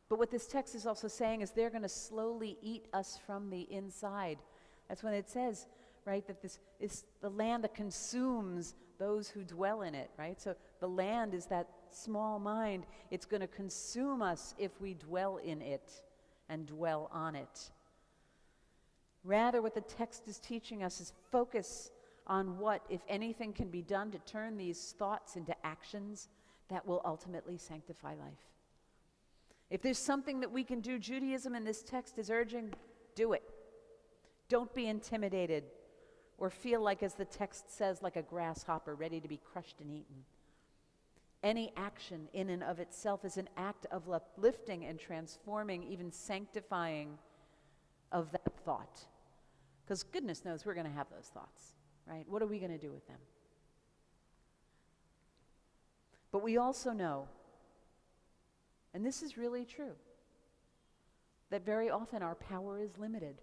But what this text is also saying is they're going to slowly eat us from the inside. That's when it says, right, that this is the land that consumes those who dwell in it, right? So the land is that small mind. It's going to consume us if we dwell in it and dwell on it. Rather, what the text is teaching us is focus on what, if anything, can be done to turn these thoughts into actions that will ultimately sanctify life. If there's something that we can do, Judaism in this text is urging, do it. Don't be intimidated or feel like, as the text says, like a grasshopper ready to be crushed and eaten. Any action in and of itself is an act of uplifting and transforming, even sanctifying of that thought. Because goodness knows we're going to have those thoughts, right? What are we going to do with them? But we also know, and this is really true, that very often our power is limited.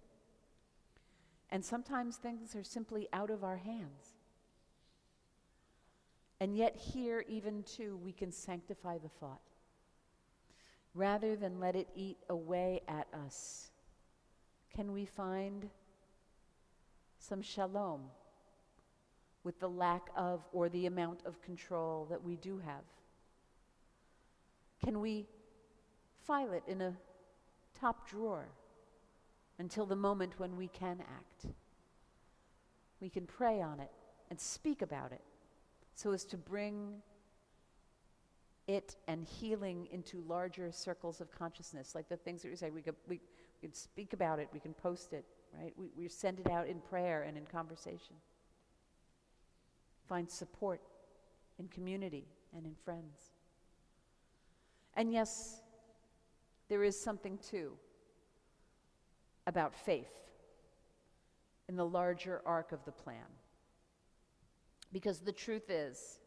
And sometimes things are simply out of our hands. And yet here, even too, we can sanctify the thought. Rather than let it eat away at us, can we find some shalom with the lack of or the amount of control that we do have? Can we file it in a top drawer until the moment when we can act? We can pray on it and speak about it so as to bring it and healing into larger circles of consciousness, like the things that you say. We could speak about it, we can post it, right? We send it out in prayer and in conversation. Find support in community and in friends. And yes, there is something too about faith in the larger arc of the plan. Because the truth is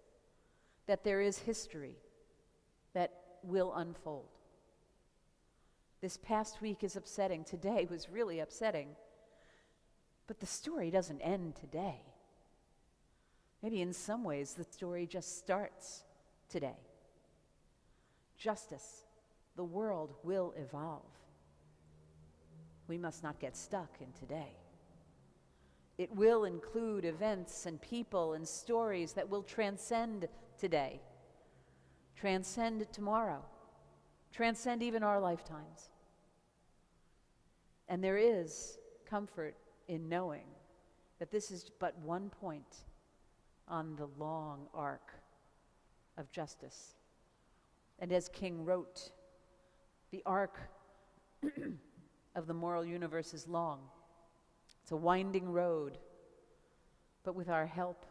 that there is history that will unfold. This past week is upsetting. Today was really upsetting. But the story doesn't end today. Maybe in some ways the story just starts today. Justice, the world will evolve. We must not get stuck in today. It will include events and people and stories that will transcend today, transcend tomorrow, transcend even our lifetimes. And there is comfort in knowing that this is but one point on the long arc of justice. And as King wrote, the arc of the moral universe is long. It's a winding road, but with our help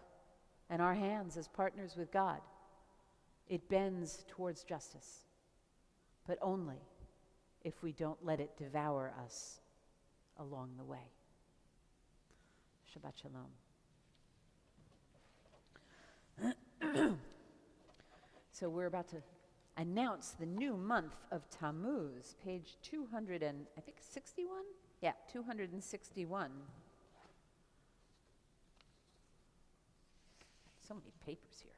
and our hands as partners with God, it bends towards justice, but only if we don't let it devour us along the way. Shabbat Shalom. So we're about to announce the new month of Tammuz, page 261? Yeah, 261. So many papers here.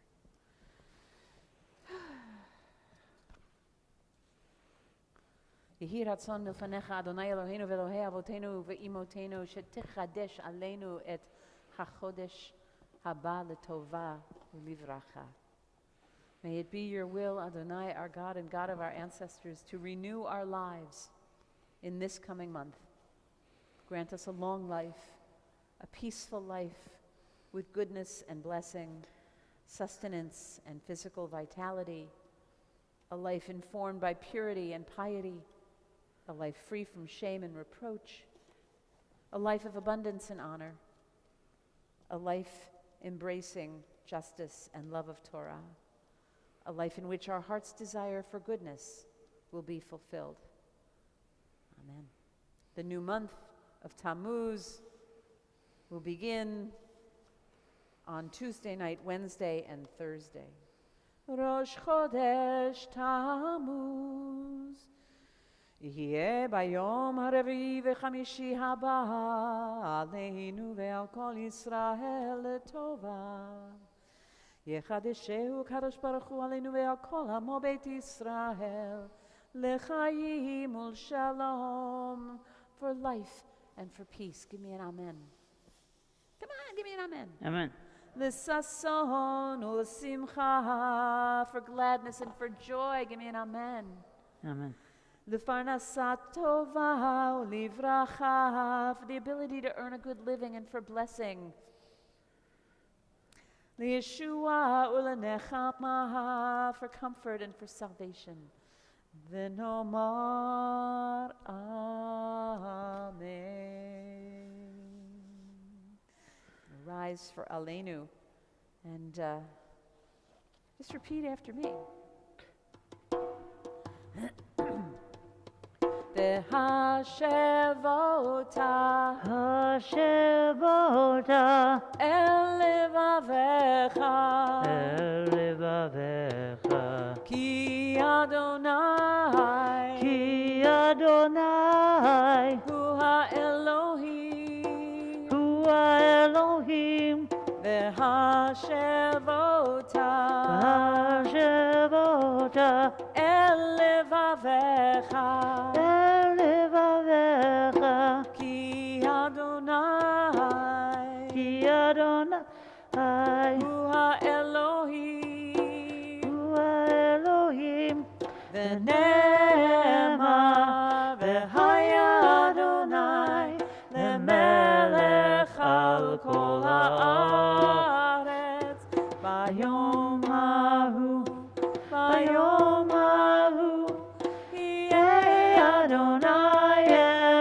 Yehi ratzon milfanecha Adonai Eloheinu ve'Elohei avotenu ve'imotenu shetichadesh aleinu et hachodesh haba letova u'livracha. May it be your will, Adonai, our God and God of our ancestors, to renew our lives in this coming month. Grant us a long life, a peaceful life with goodness and blessing, sustenance and physical vitality, a life informed by purity and piety, a life free from shame and reproach, a life of abundance and honor, a life embracing justice and love of Torah, a life in which our heart's desire for goodness will be fulfilled. Amen. The new month of Tammuz will begin on Tuesday night, Wednesday, and Thursday. Rosh Chodesh Tammuz יהיה ביום הרביעי וחמישי הבא עלינו ועל כל ישראל לטובה. יחדשהו קדוש ברוך הוא עלינו ועל כל עמו בית ישראל לחיים ולשלום. For life and for peace. Give me an amen. Come on, give me an amen. Amen. L'sason u'simcha. For gladness and for joy. Give me an amen. Amen. L'farnasat tova u'livracha. For the ability to earn a good living and for blessing. L'yeshua u'lenechama. For comfort and for salvation. V'nomar amen. Rise for Aleinu and just repeat after me. V'hashevota Hashevota el levavecha el levavecha ki Adonai ki Adonai hu ha-Elohim hu Elohim v'hashevota Hashevota el levavecha el levavecha ki Adonai ki Adonai hu ha-Elohim hu Elohim v'nema v'haya Adonai lemelech al kol haaretz bayom hahu yeh Adonai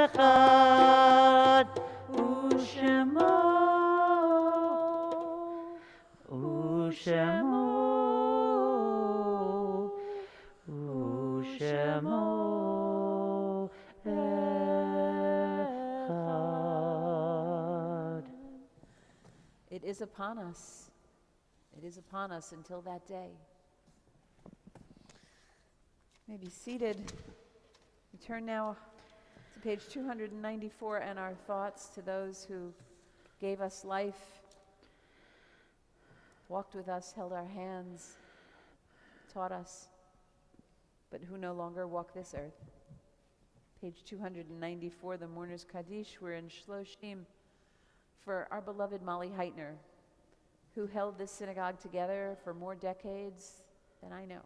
echad u'shemo echad. It is upon us. It is upon us until that day. You may be seated. turn now to page 294 and our thoughts to those who gave us life, walked with us, held our hands, taught us, but who no longer walk this earth. Page 294, the Mourner's Kaddish. We're in Shloshim for our beloved Molly Heitner, who held this synagogue together for more decades than I know.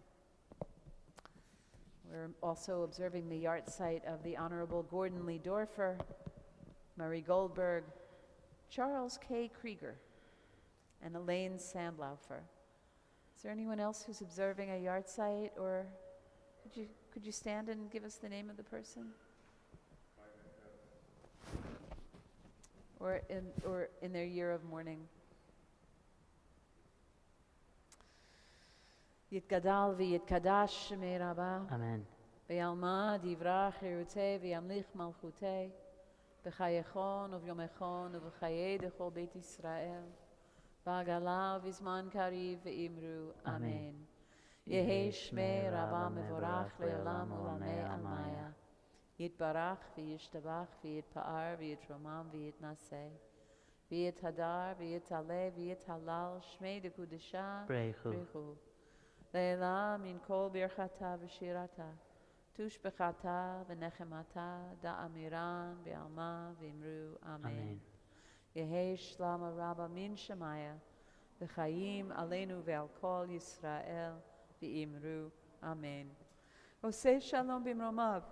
We're also observing the yard site of the Honorable Gordon Lee Dorfer, Murray Goldberg, Charles K. Krieger, and Elaine Sandlaufer. Is there anyone else who's observing a yard site, or could you stand and give us the name of the person? Or in their year of mourning. Yitgadal v'yitkadash shemei Rabbah. Amen. V'yalma divrach chirutei v'yamlich malchutei. B'chayechon uvyomechon uv'chayei dechol Beit Yisrael. B'agala v'zman kariv v'imru. Amen. Yehei shmei Rabbah mevorach le'olam ulamei almaya. Yitbarach v'yishtabach v'yitpa'ar v'yitromam v'yitnaseh. V'yithadar v'yitaleh v'yithalal shmei dekudesha Brechu. Leila min kol birchata v'shirata. Tushbechata v'nechemata da'amiran v'alma v'imru. Amen. Yehei shlama Rabbah min shemaya. V'chayim aleinu ve'al kol Yisrael v'imru. Amen. Oseh shalom b'mromav.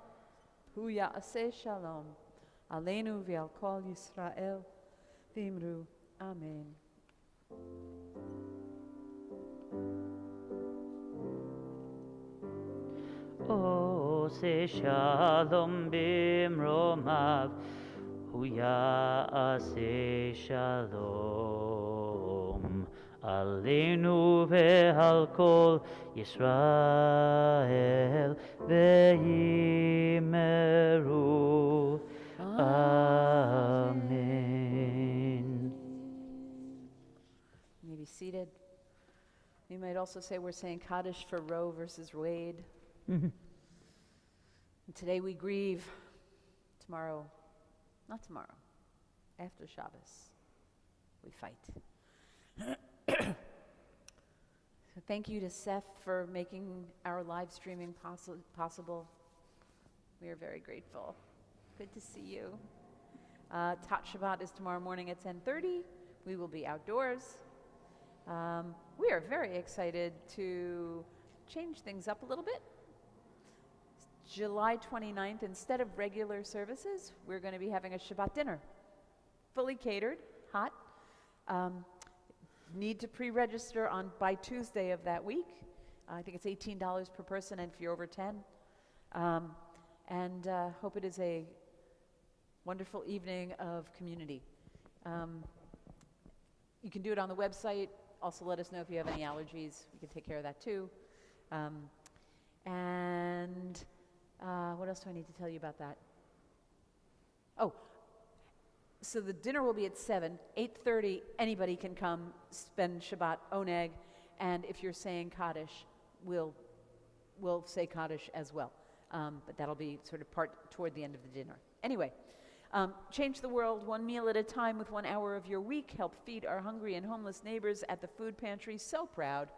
Hu ya'aseh shalom. Aleinu ve'al kol Yisrael v'imru. Amen. Ose shalom bimromav, hu ya'aseh shalom, aleinu ve'al kol Yisrael ve'yimeru. Amen. You may be seated. You might also say we're saying Kaddish for Roe versus Wade. Mhm. And today we grieve. Tomorrow, not tomorrow, after Shabbos, we fight. So thank you to Seth for making our live streaming possible. We are very grateful. Good to see you. Tat Shabbat is tomorrow morning at 10:30. We will be outdoors. We are very excited to change things up a little bit. July 29th, instead of regular services, we're going to be having a Shabbat dinner. Fully catered, hot. Need to pre-register by Tuesday of that week. I think it's $18 per person, and if you're over 10. Hope it is a wonderful evening of community. You can do it on the website. Also let us know if you have any allergies. We can take care of that too. What else do I need to tell you about that? Oh, so the dinner will be at 7. 8:30, anybody can come spend Shabbat oneg, and if you're saying Kaddish, we'll say Kaddish as well. But that'll be sort of toward the end of the dinner. Anyway, change the world one meal at a time with 1 hour of your week. Help feed our hungry and homeless neighbors at the food pantry. So proud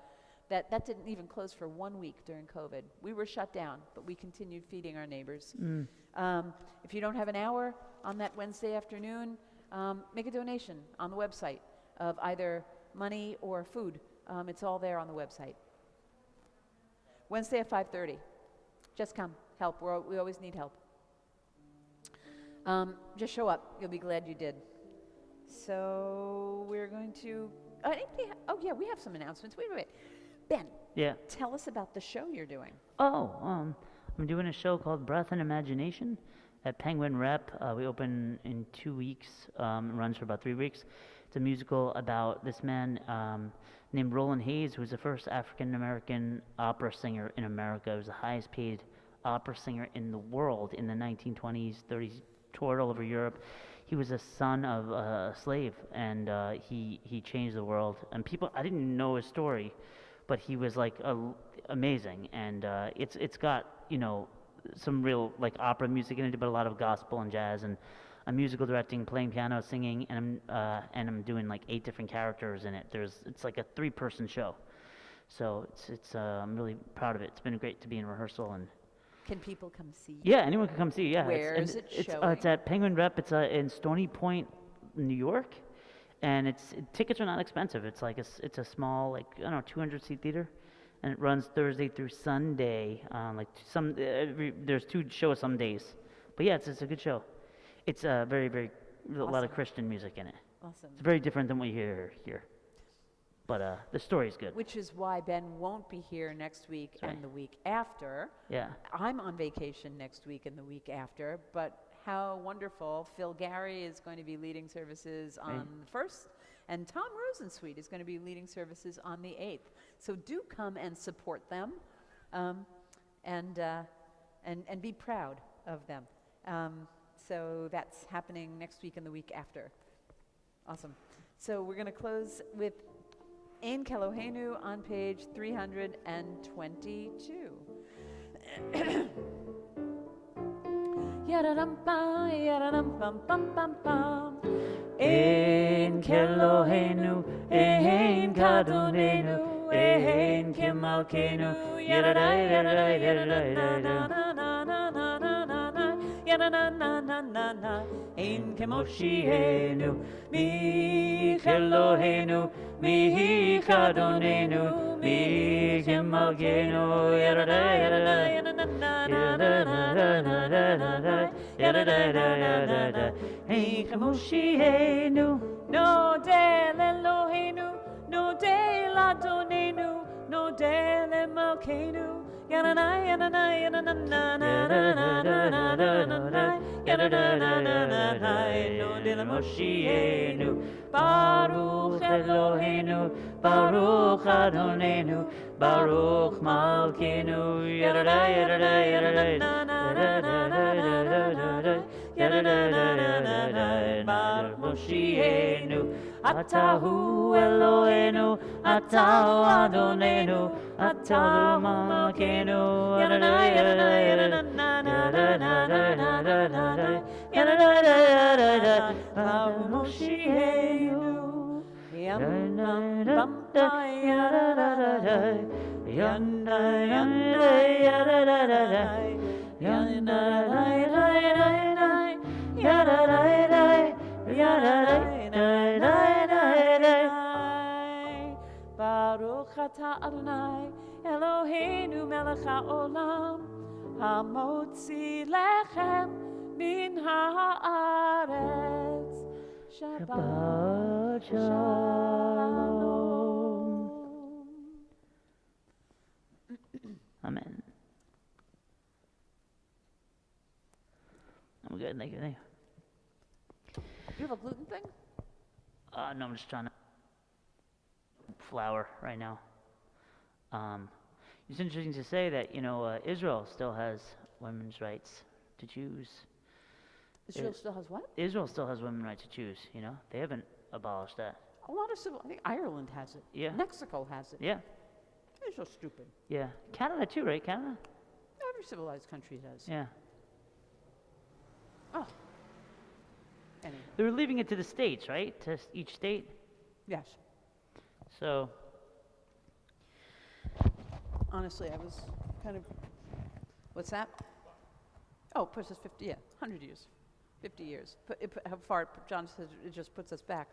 that didn't even close for 1 week during COVID. We were shut down, but we continued feeding our neighbors. If you don't have an hour on that Wednesday afternoon, make a donation on the website of either money or food. It's all there on the website. Wednesday at 5:30. Just come, help. We always need help. Just show up. You'll be glad you did. So we're going to... we have some announcements. Wait. Ben, Yeah. tell us about the show you're doing. I'm doing a show called Breath and Imagination at Penguin Rep. We open in 2 weeks. It runs for about 3 weeks. It's a musical about this man named Roland Hayes, who was the first African-American opera singer in America. He was the highest paid opera singer in the world in the 1920s, 30s, toured all over Europe. He was a son of a slave, and he changed the world. And I didn't know his story, but he was like amazing. And it's got, some real like opera music in it, but a lot of gospel and jazz, and I'm musical directing, playing piano, singing, and I'm doing like 8 different characters in it. It's like a 3-person show, so I'm really proud of it. It's been great to be in rehearsal, and Can people come see? yeah, anyone can come see. Yeah, Where is it showing? It's at Penguin Rep. It's in Stony Point, New York, and tickets are not expensive. It's like it's a small, like, I don't know, 200-seat theater, and it runs Thursday through Sunday. There's 2 shows some days, but yeah, it's a good show. It's very, very a lot of Christian music in it. Awesome. It's very different than what you hear here, but the story's good. Which is why Ben won't be here next week That's right. and the week after. Yeah. I'm on vacation next week and the week after, but how wonderful. Phil Gary is going to be leading services on the 1st, and Tom Rosensweet is going to be leading services on the 8th. So do come and support them, and be proud of them. So that's happening next week and the week after. Awesome. So we're going to close with Ein Kelohenu on page 322. Yadadam-bam, yadadam-bam-bam-bam-bam. Ein Kelohenu, Ein Kadonenu, Ein Kemalkenu, yadadai, yadadai, yadadai, yadadai. Ein Kemoshienu, Mi Kelohenu, Mi Kadonenu, Mi Kemalkenu, yadadai, yadadai, yadadai, Ein Kemoshienu. No del Elohenu, no del Adonenu, no del Malkenu. Yananai, yananai, yananai, no del Moshienu, Baruch Elohenu, Baruch Adonenu, Baruch Malkenu, yadadai, yadadai, yadadai, Baruch Moshienu, Atahu Elohenu, Atahu Adonenu, Atahu Malkenu, yadadai, yadadai, yadadai, Baruch Moshienu, Baruch atah Adonai Eloheinu melech haolam hamotzi lechem min haaretz. Shabbat Shalom. Amen. I'm good, thank you. You have a gluten thing? No, I'm just trying to flour right now. It's interesting to say that, Israel still has women's rights to choose. Israel still has what? Israel still has women's rights to choose, They haven't abolished that. A lot of civil. I think Ireland has it. Yeah. Mexico has it. Yeah. They're so stupid. Yeah. Canada too, right? Canada? Every civilized country does. Yeah. Oh. Anyway. They were leaving it to the states, right? To each state? Yes. So. Honestly, I was kind of. What's that? Oh, it puts us 50, 100 years. 50 years. How far, John says, it just puts us back.